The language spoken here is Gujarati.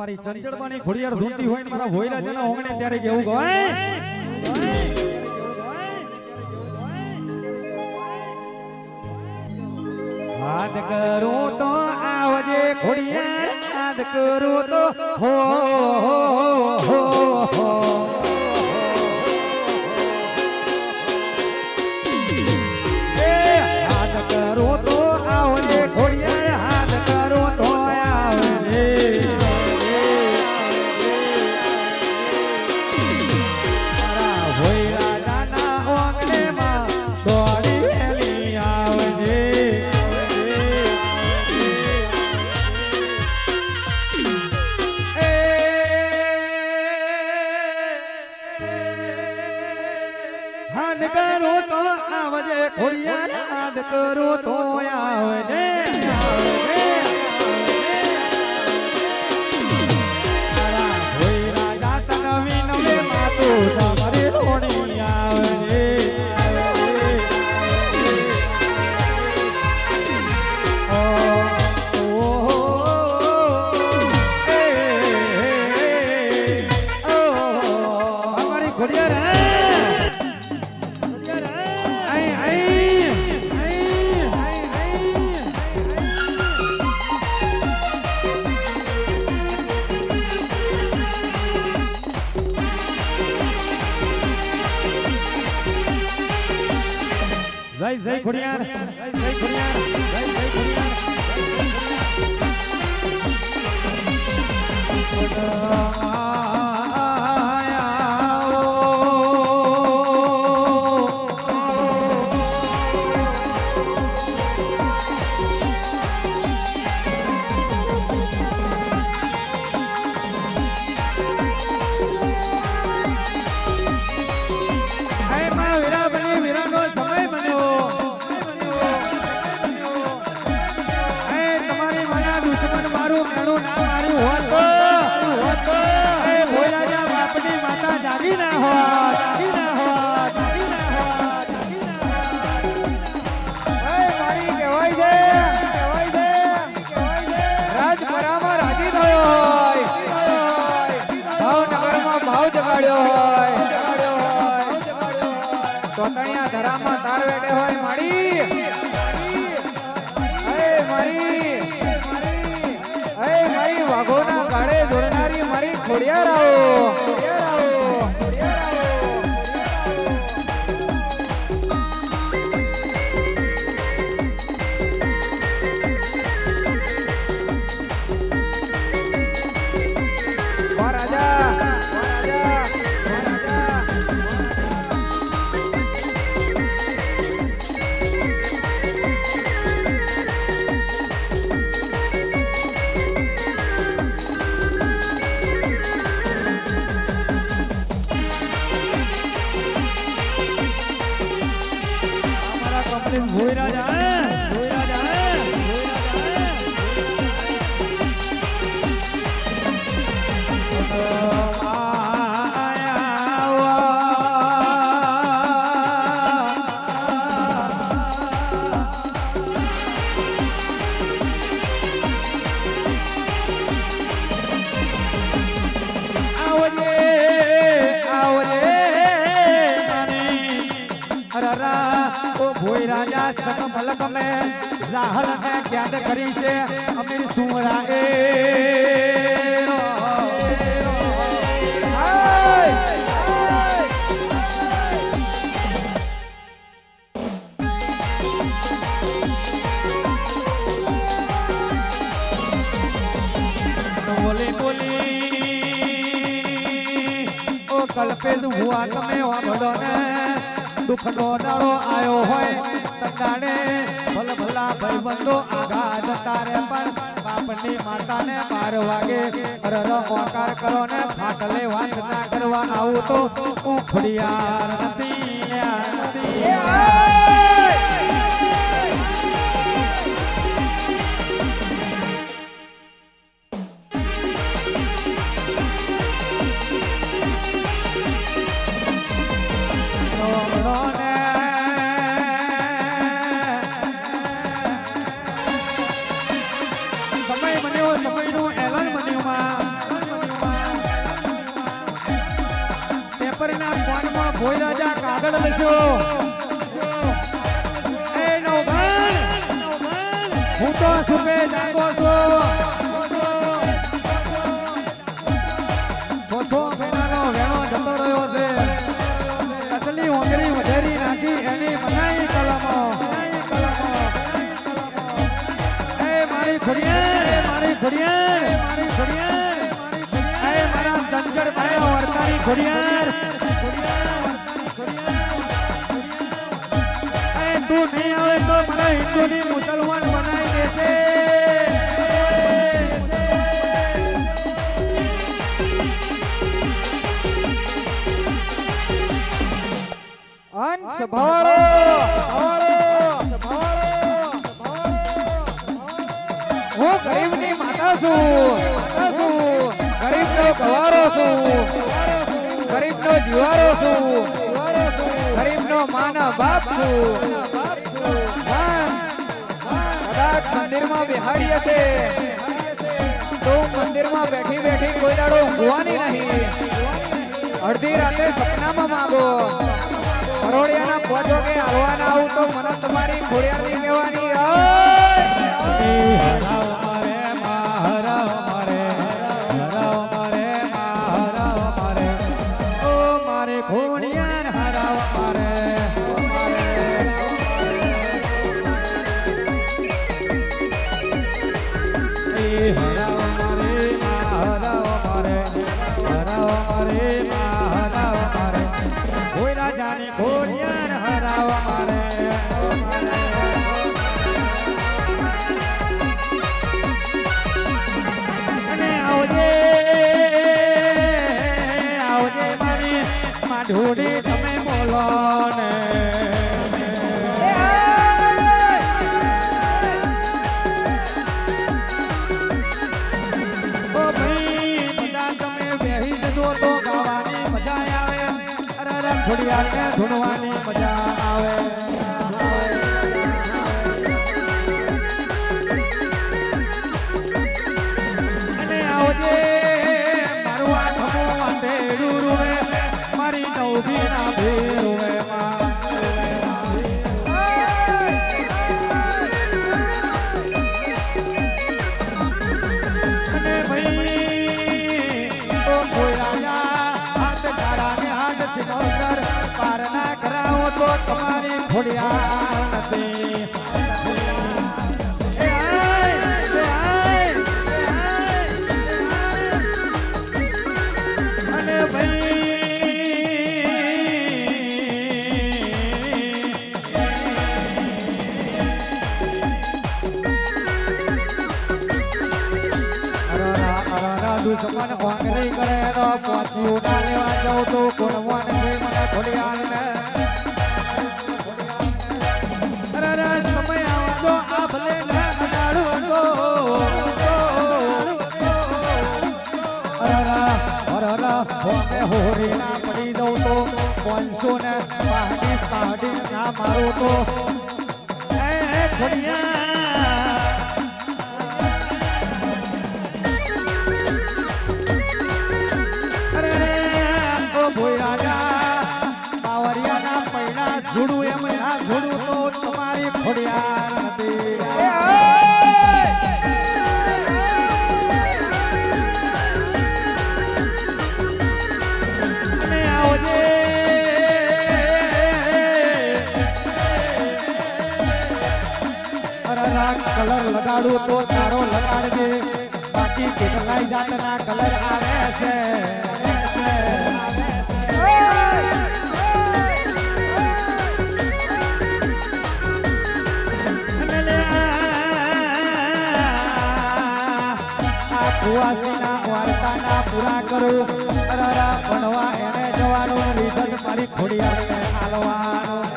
તમારી ચંચળવાની ઘોડિયાર ધૂંટી હોય ને મારા ભોયરા જેના હોંગણે ત્યારે કેવું ગવાય યાદ કરું તો આવજે ઘોડિયાર યાદ કરું તો હો યાદ કરું તો આવજે ઘોડિયાર યાદ કરું તો આવજે મારા ભોયરા નાના હોંગણે માં દોડી વેલી આવજે યાદ કરો તો આવજે ઘોડિયાર યાદ કરો તો આવજે મારા ભોયરા જાત નવી નવે માતું તમારી રોણી આવજે અમારી ઘોડિયાર જય જય ઘોડિયાર જય જય ઘોડિયાર જય જય ઘોડિયાર ચોતણિયા ધરામાં તાર વેડે હોય માડી મારી વાઘોના ગાડે દોડનારી મારી ખોડિયાર આવો ભોયરા રાજા સક મલક में जाहल ने याद करी से अमीर सुमरा ए बोली बोली ओ कल्पे हुआ तमे वाभड़ो ने दुख नो दाड़ो आयो होय तंदाणे भल भला भाईबंधो आघात तारे पर बापनी माता ने 12 वागे अरर ओकार करो ने फाटले वांग ना करवा आऊ तो उखड़ियार नती સમયનું એલન બન્યું માં મોનમાં ભોય રાજા કાગળ લસ્યો એ નવગણ હું તો સુપે જાગો છું છો મહિનાનો વેણો જતો રહ્યો છે કચલી ઓંગરી વધેરી નાખી એની બનાવી કલમો એ મારી ખોડિયાર એ મારા ચંચળ ભાઈ વર્તાની ખોડિયાર એ તું નહીં આવે તો મને હિન્દુની મુસલમાન બનાવી દેશે અંશ ભાળો હું ગરીબની માતા છું ગરીબનો ગવારો છું ગરીબનો જીવારો છું ગરીબનો માના બાપ છું કદાચ મંદિરમાં બિહાડી હશે તો મંદિરમાં બેઠી બેઠી કોઈ દાડો ઊંઘવાની નહીં અડધી રાતે સપનામાં માંગો કરોડિયાના પોચો કે હાલવાના આવું તો મને તમારી ખોડિયારની કહેવાની ઢોડી તમે બોલો ને ઓ ભાઈ બધા તમે બેહી જજો તો ગાવાની મજા આવે અરે ખોડિયારને ધૂણવાની મજા આવે અને આવજે મારું આ ખમો વાંધેડું રૂવે મારી નવભી ના ભેરુવે અને ભાઈ તો કોઈ રાજા હાથ કાળાને હાથ સિકંદર પાર ના કરાવો તો તમારી ખોડિયાર નથી અને ભાઈ દુશ્મન ભાંગરી કરે તો પાછું ના લેવા જાઉં તો કોણવાન છે મને ખોડિયાર ને અરે સમય આવતો આ ભલે ના અડાડું હતો અરે હોરી ના પડી દઉં તો 500 ને પહાડી ના મારું તો એ ખોડિયાર જોડું એમ ના જોડું તો તમારી ખોડિયાર નથી અને આવજે કલર લગાડું તો તારો લગાડજે બાકી કેટલાય જાતના કલર આવે છે કુવાસીના વાર્તાના પૂરા કરું અરરા ભણવા એને જવાનું રિઝલ્ટ મારી ખોડિયારને હાલવાનું